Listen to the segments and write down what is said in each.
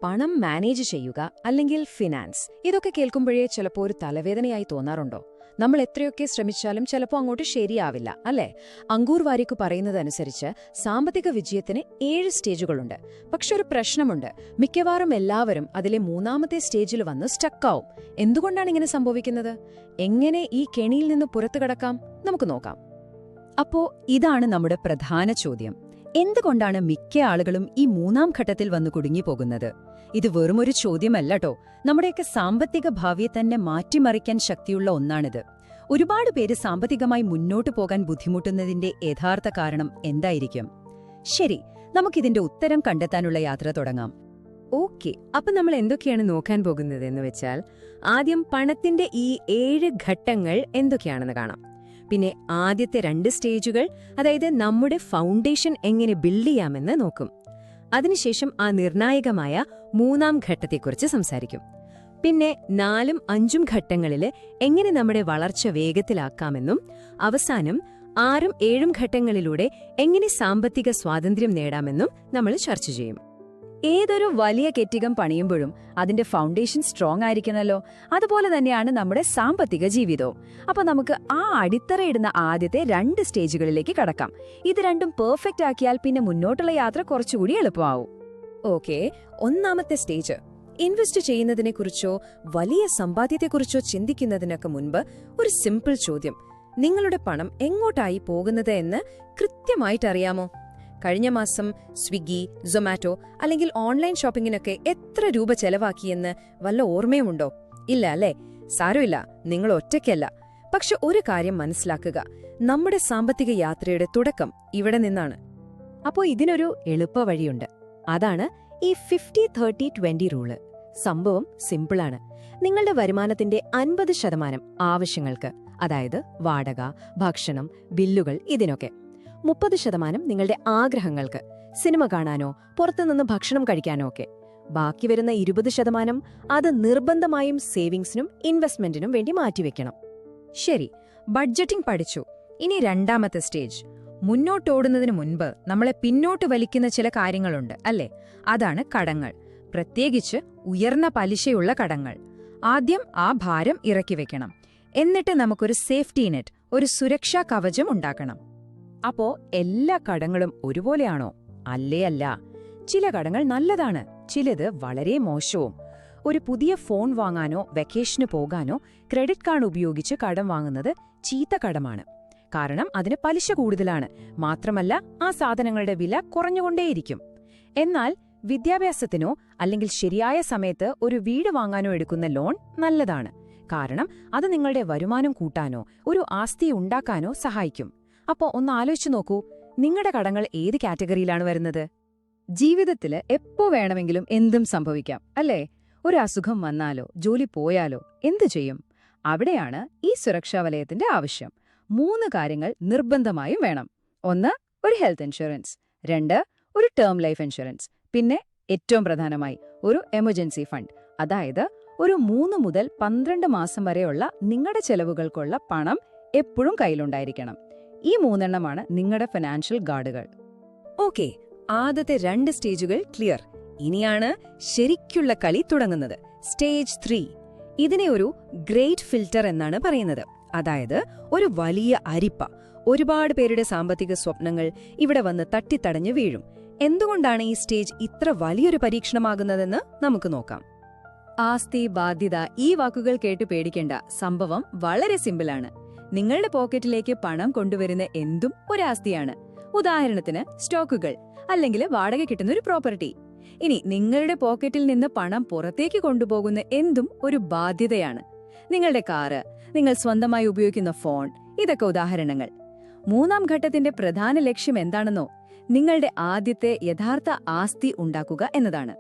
പണം മാനേജ് ചെയ്യുക അല്ലെങ്കിൽ ഫിനാൻസ് ഇതൊക്കെ കേൾക്കുമ്പോഴേ ചിലപ്പോൾ ഒരു തലവേദനയായി തോന്നാറുണ്ടോ? നമ്മൾ എത്രയൊക്കെ ശ്രമിച്ചാലും ചിലപ്പോൾ അങ്ങോട്ട് ശരിയാവില്ല, അല്ലേ? അങ്കൂർ വാരിക്ക് പറയുന്നതനുസരിച്ച് സാമ്പത്തിക വിജയത്തിന് 7 സ്റ്റേജുകളുണ്ട്. പക്ഷെ ഒരു പ്രശ്നമുണ്ട്. മിക്കവാറും എല്ലാവരും അതിലെ 3ാമത്തെ സ്റ്റേജിൽ വന്ന് സ്റ്റക്കാവും. എന്തുകൊണ്ടാണ് ഇങ്ങനെ സംഭവിക്കുന്നത്? എങ്ങനെ ഈ കെണിയിൽ നിന്ന് പുറത്തു കടക്കാം? നമുക്ക് നോക്കാം. അപ്പോ ഇതാണ് നമ്മുടെ പ്രധാന ചോദ്യം. എന്തുകൊണ്ടാണ് മിക്ക ആളുകളും ഈ 3ാം ഘട്ടത്തിൽ വന്ന് കുടുങ്ങിപ്പോകുന്നത്? ഇത് വെറുമൊരു ചോദ്യമല്ലട്ടോ, നമ്മുടെയൊക്കെ സാമ്പത്തിക ഭാവിയെ തന്നെ മാറ്റിമറിക്കാൻ ശക്തിയുള്ള ഒന്നാണിത്. ഒരുപാട് പേര് സാമ്പത്തികമായി മുന്നോട്ടു പോകാൻ ബുദ്ധിമുട്ടുന്നതിന്റെ യഥാർത്ഥ കാരണം എന്തായിരിക്കും? ശരി, നമുക്കിതിന്റെ ഉത്തരം കണ്ടെത്താനുള്ള യാത്ര തുടങ്ങാം. ഓക്കെ, അപ്പൊ നമ്മൾ എന്തൊക്കെയാണ് നോക്കാൻ പോകുന്നത് എന്ന് വെച്ചാൽ, ആദ്യം പണത്തിന്റെ ഈ 7 ഘട്ടങ്ങൾ എന്തൊക്കെയാണെന്ന് കാണാം. പിന്നെ ആദ്യത്തെ 2 സ്റ്റേജുകൾ, അതായത് നമ്മുടെ ഫൗണ്ടേഷൻ എങ്ങനെ ബിൽഡ് ചെയ്യാമെന്ന് നോക്കും. അതിനുശേഷം ആ നിർണായകമായ 3ാം ഘട്ടത്തെക്കുറിച്ച് സംസാരിക്കും. പിന്നെ 4ഉം 5ഉം ഘട്ടങ്ങളിൽ എങ്ങനെ നമ്മുടെ വളർച്ച വേഗത്തിലാക്കാമെന്നും അവസാനം 6ഉം 7ഉം ഘട്ടങ്ങളിലൂടെ എങ്ങനെ സാമ്പത്തിക സ്വാതന്ത്ര്യം നേടാമെന്നും നമ്മൾ ചർച്ച ചെയ്യും. ഏതൊരു വലിയ കെട്ടിടം പണിയുമ്പോഴും അതിന്റെ ഫൗണ്ടേഷൻ സ്ട്രോങ് ആയിരിക്കണമല്ലോ. അതുപോലെ തന്നെയാണ് നമ്മുടെ സാമ്പത്തിക ജീവിതവും. അപ്പൊ നമുക്ക് ആ അടിത്തറയിടുന്ന ആദ്യത്തെ 2 സ്റ്റേജുകളിലേക്ക് കടക്കാം. ഇത് രണ്ടും പെർഫെക്റ്റ് ആക്കിയാൽ പിന്നെ മുന്നോട്ടുള്ള യാത്ര കുറച്ചുകൂടി എളുപ്പമാവും. ഓക്കെ, 1ാമത്തെ സ്റ്റേജ്. ഇൻവെസ്റ്റ് ചെയ്യുന്നതിനെക്കുറിച്ചോ വലിയ സമ്പാദ്യത്തെക്കുറിച്ചോ ചിന്തിക്കുന്നതിനൊക്കെ മുൻപ് ഒരു സിമ്പിൾ ചോദ്യം: നിങ്ങളുടെ പണം എങ്ങോട്ടായി പോകുന്നത് എന്ന് കൃത്യമായിട്ടറിയാമോ? കഴിഞ്ഞ മാസം സ്വിഗ്ഗി, സൊമാറ്റോ അല്ലെങ്കിൽ ഓൺലൈൻ ഷോപ്പിങ്ങിനൊക്കെ എത്ര രൂപ ചെലവാക്കിയെന്ന് വല്ല ഓർമ്മയുമുണ്ടോ? ഇല്ല അല്ലേ? സാരമില്ല, നിങ്ങൾ ഒറ്റയ്ക്കല്ല. പക്ഷെ ഒരു കാര്യം മനസ്സിലാക്കുക, നമ്മുടെ സാമ്പത്തിക യാത്രയുടെ തുടക്കം ഇവിടെ നിന്നാണ്. അപ്പോ ഇതിനൊരു എളുപ്പ വഴിയുണ്ട്. അതാണ് ഈ 50-30-20 റൂള്. സംഭവം സിമ്പിളാണ്. നിങ്ങളുടെ വരുമാനത്തിന്റെ 50% ആവശ്യങ്ങൾക്ക്, അതായത് വാടക, ഭക്ഷണം, ബില്ലുകൾ, ഇതിനൊക്കെ. 30% നിങ്ങളുടെ ആഗ്രഹങ്ങൾക്ക്, സിനിമ കാണാനോ പുറത്തുനിന്ന് ഭക്ഷണം കഴിക്കാനോ ഒക്കെ. ബാക്കി വരുന്ന 20% അത് നിർബന്ധമായും സേവിങ്സിനും ഇൻവെസ്റ്റ്മെന്റിനും വേണ്ടി മാറ്റിവെക്കണം. ശരി, ബഡ്ജറ്റിംഗ് പഠിച്ചു. ഇനി 2ാമത്തെ സ്റ്റേജ്. മുന്നോട്ടോടുന്നതിന് മുൻപ് നമ്മളെ പിന്നോട്ട് വലിക്കുന്ന ചില കാര്യങ്ങളുണ്ട്, അല്ലേ? അതാണ് കടങ്ങൾ, പ്രത്യേകിച്ച് ഉയർന്ന പലിശയുള്ള കടങ്ങൾ. ആദ്യം ആ ഭാരം ഇറക്കി വെക്കണം. എന്നിട്ട് നമുക്കൊരു സേഫ്റ്റി നെറ്റ്, ഒരു സുരക്ഷാ കവചം ഉണ്ടാക്കണം. അപ്പോ എല്ലാ കടങ്ങളും ഒരുപോലെയാണോ? അല്ലേ അല്ല. ചില കടങ്ങൾ നല്ലതാണ്, ചിലത് വളരെ മോശവും. ഒരു പുതിയ ഫോൺ വാങ്ങാനോ വെക്കേഷന് പോകാനോ ക്രെഡിറ്റ് കാർഡ് ഉപയോഗിച്ച് കടം വാങ്ങുന്നത് ചീത്ത കടമാണ്. കാരണം അതിന് പലിശ കൂടുതലാണ്. മാത്രമല്ല, ആ സാധനങ്ങളുടെ വില കുറഞ്ഞുകൊണ്ടേയിരിക്കും. എന്നാൽ വിദ്യാഭ്യാസത്തിനോ അല്ലെങ്കിൽ ശരിയായ സമയത്ത് ഒരു വീട് വാങ്ങാനോ എടുക്കുന്ന ലോൺ നല്ലതാണ്. കാരണം അത് നിങ്ങളുടെ വരുമാനം കൂട്ടാനോ ഒരു ആസ്തി ഉണ്ടാക്കാനോ സഹായിക്കും. അപ്പോ ഒന്ന് ആലോചിച്ചു നോക്കൂ, നിങ്ങളുടെ കടങ്ങൾ ഏത് കാറ്റഗറിയിലാണ് വരുന്നത്? ജീവിതത്തില് എപ്പോ വേണമെങ്കിലും എന്തും സംഭവിക്കാം, അല്ലേ? ഒരു അസുഖം വന്നാലോ ജോലി പോയാലോ എന്തു ചെയ്യും? അവിടെയാണ് ഈ സുരക്ഷാ വലയത്തിന്റെ ആവശ്യം. 3 കാര്യങ്ങൾ നിർബന്ധമായും വേണം. 1, ഒരു ഹെൽത്ത് ഇൻഷുറൻസ്. 2, ഒരു ടേം ലൈഫ് ഇൻഷുറൻസ്. പിന്നെ ഏറ്റവും പ്രധാനമായി ഒരു എമർജൻസി ഫണ്ട്. അതായത് ഒരു 3 മുതൽ 12 മാസം വരെയുള്ള നിങ്ങളുടെ ചെലവുകൾക്കുള്ള പണം എപ്പോഴും കയ്യിലുണ്ടായിരിക്കണം. ഈ 3 എണ്ണമാണ് നിങ്ങളുടെ ഫിനാൻഷ്യൽ ഗാർഡുകൾ. ഓക്കെ, ആദ്യത്തെ 2 സ്റ്റേജുകൾ ക്ലിയർ. ഇനിയാണ് ശരിക്കുള്ള കളി തുടങ്ങുന്നത്. സ്റ്റേജ് 3. ഇതിനെ ഒരു ഗ്രേറ്റ് ഫിൽട്ടർ എന്നാണ് പറയുന്നത്. അതായത് ഒരു വലിയ അരിപ്പ. ഒരുപാട് പേരുടെ സാമ്പത്തിക സ്വപ്നങ്ങൾ ഇവിടെ വന്ന് തട്ടിത്തടഞ്ഞു വീഴും. എന്തുകൊണ്ടാണ് ഈ സ്റ്റേജ് ഇത്ര വലിയൊരു പരീക്ഷണമാകുന്നതെന്ന് നമുക്ക് നോക്കാം. ആസ്തി, ബാധ്യത, ഈ വാക്കുകൾ കേട്ട് പേടിക്കേണ്ട. സംഭവം വളരെ സിമ്പിളാണ്. നിങ്ങളുടെ പോക്കറ്റിലേക്ക് പണം കൊണ്ടുവരുന്ന എന്തും ഒരു ആസ്തിയാണ്. ഉദാഹരണത്തിന് സ്റ്റോക്കുകൾ, അല്ലെങ്കിൽ വാടക കിട്ടുന്ന ഒരു പ്രോപ്പർട്ടി. ഇനി നിങ്ങളുടെ പോക്കറ്റിൽ നിന്ന് പണം പുറത്തേക്ക് കൊണ്ടുപോകുന്ന എന്തും ഒരു ബാധ്യതയാണ്. നിങ്ങളുടെ കാറ്, നിങ്ങൾ സ്വന്തമായി ഉപയോഗിക്കുന്ന ഫോൺ, ഇതൊക്കെ ഉദാഹരണങ്ങൾ. 3ാം ഘട്ടത്തിന്റെ പ്രധാന ലക്ഷ്യം എന്താണെന്നോ? നിങ്ങളുടെ ആദ്യത്തെ യഥാർത്ഥ ആസ്തി ഉണ്ടാക്കുക എന്നതാണ്.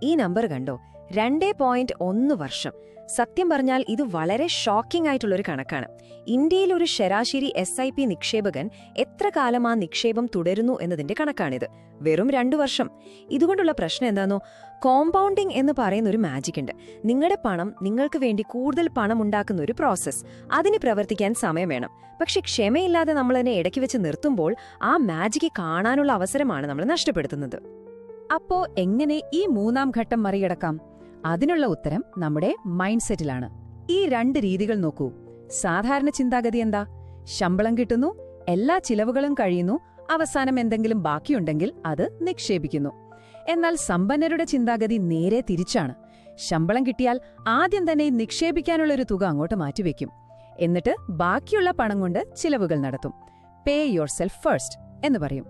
ഈ നമ്പർ കണ്ടോ? 2.1 വർഷം. സത്യം പറഞ്ഞാൽ ഇത് വളരെ ഷോക്കിംഗ് ആയിട്ടുള്ളൊരു കണക്കാണ്. ഇന്ത്യയിൽ ഒരു ശരാശരി SIP നിക്ഷേപകൻ എത്ര കാലം ആ നിക്ഷേപം തുടരുന്നു എന്നതിന്റെ കണക്കാണിത്. വെറും 2 വർഷം. ഇതുകൊണ്ടുള്ള പ്രശ്നം എന്താണോ? കോമ്പൗണ്ടിംഗ് എന്ന് പറയുന്ന ഒരു മാജിക് ഉണ്ട്. നിങ്ങളുടെ പണം നിങ്ങൾക്ക് വേണ്ടി കൂടുതൽ പണം ഉണ്ടാക്കുന്ന ഒരു പ്രോസസ്സ്. അതിന് പ്രവർത്തിക്കാൻ സമയം വേണം. പക്ഷെ ക്ഷമയില്ലാതെ നമ്മൾ അതിനെ ഇടയ്ക്ക് വെച്ച് നിർത്തുമ്പോൾ ആ മാജിക് കാണാനുള്ള അവസരമാണ് നമ്മൾ നഷ്ടപ്പെടുത്തുന്നത്. അപ്പോ എങ്ങനെ ഈ മൂന്നാം ഘട്ടം മറികടക്കാം? അതിനുള്ള ഉത്തരം നമ്മുടെ മൈൻഡ് സെറ്റിലാണ്. ഈ 2 രീതികൾ നോക്കൂ. സാധാരണ ചിന്താഗതി എന്താ? ശമ്പളം കിട്ടുന്നു, എല്ലാ ചിലവുകളും കഴിയുന്നു, അവസാനം എന്തെങ്കിലും ബാക്കിയുണ്ടെങ്കിൽ അത് നിക്ഷേപിക്കുന്നു. എന്നാൽ സമ്പന്നരുടെ ചിന്താഗതി നേരെ തിരിച്ചാണ്. ശമ്പളം കിട്ടിയാൽ ആദ്യം തന്നെ നിക്ഷേപിക്കാനുള്ളൊരു തുക അങ്ങോട്ട് മാറ്റിവെക്കും. എന്നിട്ട് ബാക്കിയുള്ള പണം കൊണ്ട് ചിലവുകൾ നടത്തും. പേ യുവർ സെൽഫ് ഫസ്റ്റ് എന്ന് പറയും.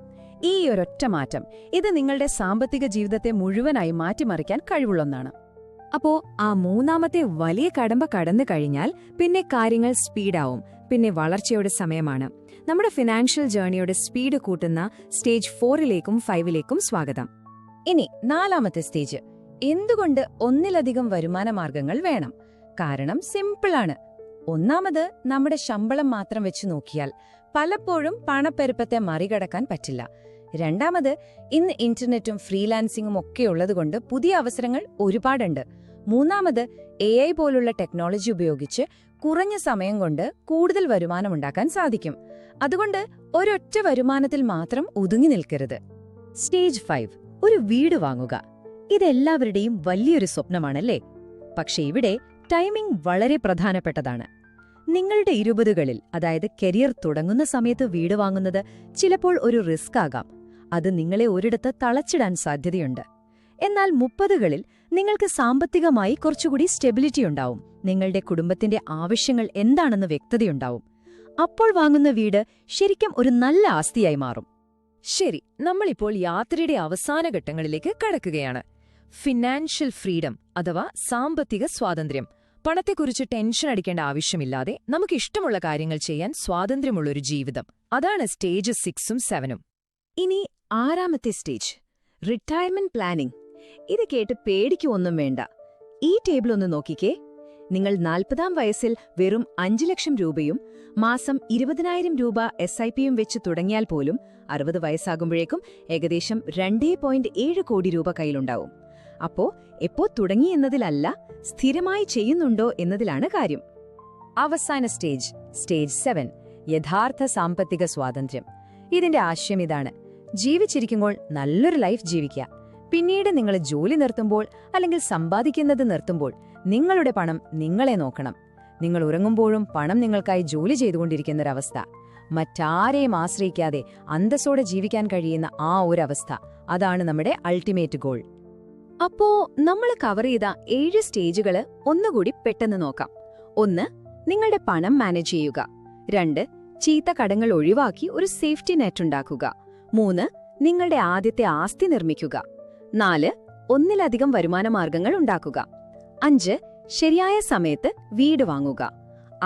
ഈ ഒരൊറ്റ മാറ്റം ഇത് നിങ്ങളുടെ സാമ്പത്തിക ജീവിതത്തെ മുഴുവനായി മാറ്റിമറിക്കാൻ കഴിവുള്ളൊന്നാണ്. അപ്പോ ആ മൂന്നാമത്തെ വലിയ കടമ്പ കടന്നു കഴിഞ്ഞാൽ പിന്നെ കാര്യങ്ങൾ സ്പീഡാവും. പിന്നെ വളർച്ചയുടെ സമയമാണ്. നമ്മുടെ ഫിനാൻഷ്യൽ ജേർണിയുടെ സ്പീഡ് കൂട്ടുന്ന സ്റ്റേജ് 4ലേക്കും 5ലേക്കും സ്വാഗതം. ഇനി 4ാമത്തെ സ്റ്റേജ്. എന്തുകൊണ്ട് ഒന്നിലധികം വരുമാന മാർഗങ്ങൾ വേണം? കാരണം സിമ്പിളാണ്. ഒന്നാമത്, നമ്മുടെ ശമ്പളം മാത്രം വെച്ച് നോക്കിയാൽ പലപ്പോഴും പണപ്പെരുപ്പത്തെ മറികടക്കാൻ പറ്റില്ല. രണ്ടാമത്, ഇന്ന് ഇന്റർനെറ്റും ഫ്രീലാൻസിംഗും ഒക്കെ ഉള്ളതുകൊണ്ട് പുതിയ അവസരങ്ങൾ ഒരുപാടുണ്ട്. മൂന്നാമത്, AI പോലുള്ള ടെക്നോളജി ഉപയോഗിച്ച് കുറഞ്ഞ സമയം കൊണ്ട് കൂടുതൽ വരുമാനമുണ്ടാക്കാൻ സാധിക്കും. അതുകൊണ്ട് ഒരൊറ്റ വരുമാനത്തിൽ മാത്രം ഒതുങ്ങി നിൽക്കരുത്. സ്റ്റേജ് 5, ഒരു വീട് വാങ്ങുക. ഇതെല്ലാവരുടെയും വലിയൊരു സ്വപ്നമാണല്ലേ? പക്ഷെ ഇവിടെ ടൈമിംഗ് വളരെ പ്രധാനപ്പെട്ടതാണ്. നിങ്ങളുടെ 20കളിൽ, അതായത് കരിയർ തുടങ്ങുന്ന സമയത്ത് വീട് വാങ്ങുന്നത് ചിലപ്പോൾ ഒരു റിസ്ക് ആകാം. അത് നിങ്ങളെ ഒരിടത്ത് തളച്ചിടാൻ സാധ്യതയുണ്ട്. എന്നാൽ 30കളിൽ നിങ്ങൾക്ക് സാമ്പത്തികമായി കുറച്ചുകൂടി സ്റ്റെബിലിറ്റി ഉണ്ടാവും. നിങ്ങളുടെ കുടുംബത്തിന്റെ ആവശ്യങ്ങൾ എന്താണെന്ന് വ്യക്തതയുണ്ടാവും. അപ്പോൾ വാങ്ങുന്ന വീട് ശരിക്കും ഒരു നല്ല ആസ്തിയായി മാറും. ശരി, നമ്മളിപ്പോൾ യാത്രയുടെ അവസാന ഘട്ടങ്ങളിലേക്ക് കടക്കുകയാണ്. ഫിനാൻഷ്യൽ ഫ്രീഡം അഥവാ സാമ്പത്തിക സ്വാതന്ത്ര്യം. പണത്തെക്കുറിച്ച് ടെൻഷൻ അടിക്കേണ്ട ആവശ്യമില്ലാതെ നമുക്ക് ഇഷ്ടമുള്ള കാര്യങ്ങൾ ചെയ്യാൻ സ്വാതന്ത്ര്യമുള്ളൊരു ജീവിതം. അതാണ് സ്റ്റേജ് 6ഉം 7ഉം. ഇനി 6ാമത്തെ സ്റ്റേജ്, റിട്ടയർമെന്റ് പ്ലാനിംഗ്. ഇത് കേട്ട് പേടിക്കൊന്നും വേണ്ട. ഈ ടേബിൾ ഒന്ന് നോക്കിക്കേ. നിങ്ങൾ 40ാം വയസ്സിൽ വെറും 5 ലക്ഷം രൂപയും മാസം 20,000 രൂപ SIPയും വെച്ച് തുടങ്ങിയാൽ പോലും 60 വയസ്സാകുമ്പോഴേക്കും ഏകദേശം 2.7 കോടി രൂപ കയ്യിലുണ്ടാവും. അപ്പോ എപ്പോ തുടങ്ങി എന്നതിലല്ല, സ്ഥിരമായി ചെയ്യുന്നുണ്ടോ എന്നതിലാണ് കാര്യം. അവസാന സ്റ്റേജ്, സ്റ്റേജ് 7, യഥാർത്ഥ സാമ്പത്തിക സ്വാതന്ത്ര്യം. ഇതിന്റെ ആശയം ഇതാണ്: ജീവിച്ചിരിക്കുമ്പോൾ നല്ലൊരു ലൈഫ് ജീവിക്കുക. പിന്നീട് നിങ്ങൾ ജോലി നിർത്തുമ്പോൾ അല്ലെങ്കിൽ സമ്പാദിക്കുന്നത് നിർത്തുമ്പോൾ നിങ്ങളുടെ പണം നിങ്ങളെ നോക്കണം. നിങ്ങൾ ഉറങ്ങുമ്പോഴും പണം നിങ്ങൾക്കായി ജോലി ചെയ്തുകൊണ്ടിരിക്കുന്നൊരവസ്ഥ. മറ്റാരെയും ആശ്രയിക്കാതെ അന്തസ്സോടെ ജീവിക്കാൻ കഴിയുന്ന ആ ഒരവസ്ഥ, അതാണ് നമ്മുടെ അൾട്ടിമേറ്റ് ഗോൾ. അപ്പോ നമ്മൾ കവർ ചെയ്ത 7 സ്റ്റേജുകള് ഒന്നുകൂടി പെട്ടെന്ന് നോക്കാം. 1, നിങ്ങളുടെ പണം മാനേജ് ചെയ്യുക. 2, ചീത്ത കടങ്ങൾ ഒഴിവാക്കി ഒരു സേഫ്റ്റി നെറ്റ് ഉണ്ടാക്കുക. 3, നിങ്ങളുടെ ആദ്യത്തെ ആസ്തി നിർമ്മിക്കുക. 4, ഒന്നിലധികം വരുമാനമാർഗങ്ങൾ ഉണ്ടാക്കുക. 5, ശരിയായ സമയത്ത് വീട് വാങ്ങുക.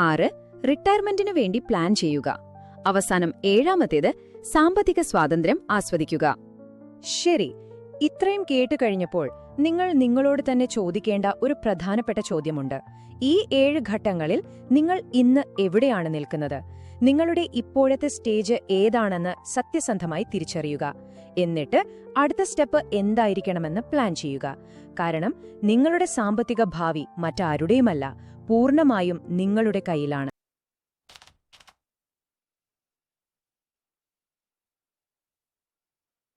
6, റിട്ടയർമെന്റിനു വേണ്ടി പ്ലാൻ ചെയ്യുക. അവസാനം 7ാമത്തേത്, സാമ്പത്തിക സ്വാതന്ത്ര്യം ആസ്വദിക്കുക. ശരി, ഇത്രയും കേട്ടുകഴിഞ്ഞപ്പോൾ നിങ്ങൾ നിങ്ങളോട് തന്നെ ചോദിക്കേണ്ട ഒരു പ്രധാനപ്പെട്ട ചോദ്യമുണ്ട്. ഈ 7 ഘട്ടങ്ങളിൽ നിങ്ങൾ ഇന്ന് എവിടെയാണ് നിൽക്കുന്നത്? നിങ്ങളുടെ ഇപ്പോഴത്തെ സ്റ്റേജ് ഏതാണെന്ന് സത്യസന്ധമായി തിരിച്ചറിയുക. എന്നിട്ട് അടുത്ത സ്റ്റെപ്പ് എന്തായിരിക്കണമെന്ന് പ്ലാൻ ചെയ്യുക. കാരണം നിങ്ങളുടെ സാമ്പത്തിക ഭാവി മറ്റാരുടെയുമല്ല, പൂർണ്ണമായും നിങ്ങളുടെ കയ്യിലാണ്.